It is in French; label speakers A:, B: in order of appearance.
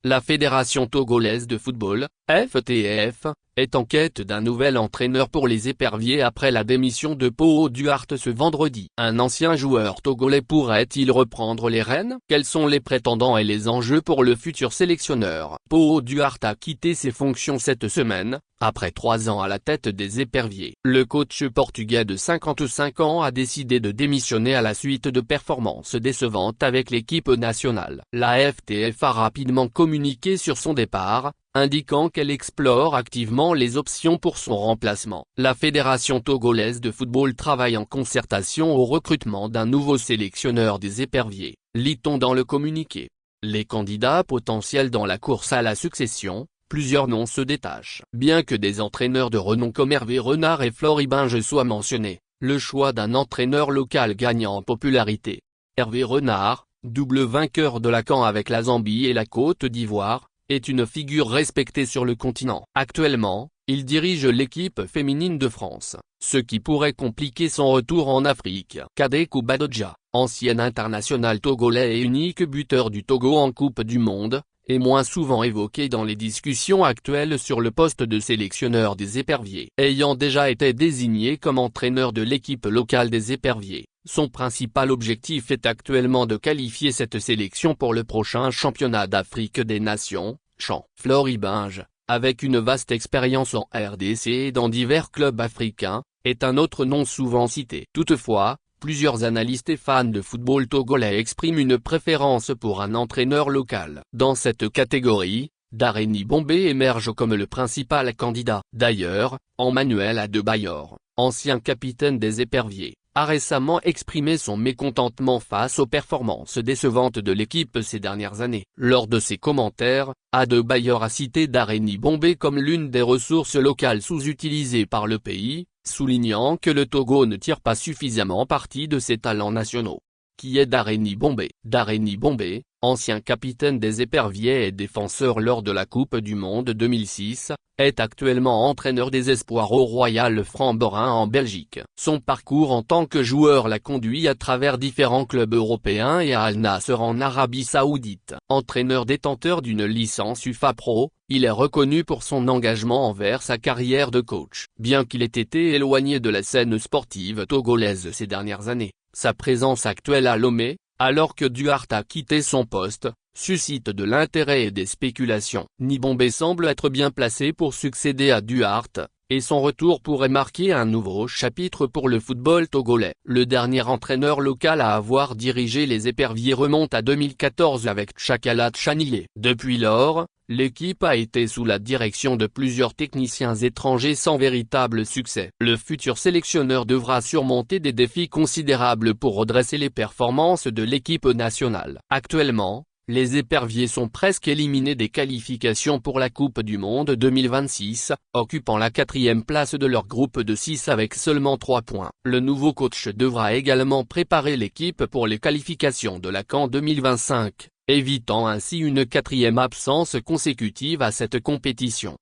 A: La Fédération togolaise de football, FTF, est en quête d'un nouvel entraîneur pour les éperviers après la démission de Pao Duarte ce vendredi. Un ancien joueur togolais pourrait-il reprendre les rênes? Quels sont les prétendants et les enjeux pour le futur sélectionneur? Pao Duarte a quitté ses fonctions cette semaine, après 3 ans à la tête des éperviers. Le coach portugais de 55 ans a décidé de démissionner à la suite de performances décevantes avec l'équipe nationale. La FTF a rapidement communiqué sur son départ, indiquant qu'elle explore activement les options pour son remplacement. La Fédération togolaise de football travaille en concertation au recrutement d'un nouveau sélectionneur des éperviers, lit-on dans le communiqué. Les candidats potentiels dans la course à la succession, plusieurs noms se détachent. Bien que des entraîneurs de renom comme Hervé Renard et Floribinge soient mentionnés, le choix d'un entraîneur local gagne en popularité. Hervé Renard, double vainqueur de la CAN avec la Zambie et la Côte d'Ivoire, est une figure respectée sur le continent. Actuellement, il dirige l'équipe féminine de France, ce qui pourrait compliquer son retour en Afrique. Kadeko Badodja, ancien international togolais et unique buteur du Togo en Coupe du Monde, est moins souvent évoqué dans les discussions actuelles sur le poste de sélectionneur des éperviers. Ayant déjà été désigné comme entraîneur de l'équipe locale des éperviers, son principal objectif est actuellement de qualifier cette sélection pour le prochain championnat d'Afrique des Nations, CHAN. Floribinge, avec une vaste expérience en RDC et dans divers clubs africains, est un autre nom souvent cité. Toutefois, plusieurs analystes et fans de football togolais expriment une préférence pour un entraîneur local. Dans cette catégorie, Dareni Bombé émerge comme le principal candidat. D'ailleurs, Emmanuel Adebayor, ancien capitaine des éperviers, a récemment exprimé son mécontentement face aux performances décevantes de l'équipe ces dernières années. Lors de ses commentaires, Adebayor a cité Dareni Bombé comme l'une des ressources locales sous-utilisées par le pays, soulignant que le Togo ne tire pas suffisamment parti de ses talents nationaux. Qui est Dareni Bombé? Dareni Bombé, ancien capitaine des éperviers et défenseur lors de la Coupe du Monde 2006, est actuellement entraîneur des espoirs au Royal Framborin en Belgique. Son parcours en tant que joueur l'a conduit à travers différents clubs européens et à Al Nassr en Arabie Saoudite. Entraîneur détenteur d'une licence UEFA Pro, il est reconnu pour son engagement envers sa carrière de coach. Bien qu'il ait été éloigné de la scène sportive togolaise ces dernières années, sa présence actuelle à Lomé, alors que Duarte a quitté son poste, suscite de l'intérêt et des spéculations. Nibombé semble être bien placé pour succéder à Duarte, et son retour pourrait marquer un nouveau chapitre pour le football togolais. Le dernier entraîneur local à avoir dirigé les éperviers remonte à 2014 avec Tchakala Tchanilé. Depuis lors, l'équipe a été sous la direction de plusieurs techniciens étrangers sans véritable succès. Le futur sélectionneur devra surmonter des défis considérables pour redresser les performances de l'équipe nationale. Actuellement, les éperviers sont presque éliminés des qualifications pour la Coupe du Monde 2026, occupant la 4e place de leur groupe de 6 avec seulement 3 points. Le nouveau coach devra également préparer l'équipe pour les qualifications de la CAN 2025, évitant ainsi une 4e absence consécutive à cette compétition.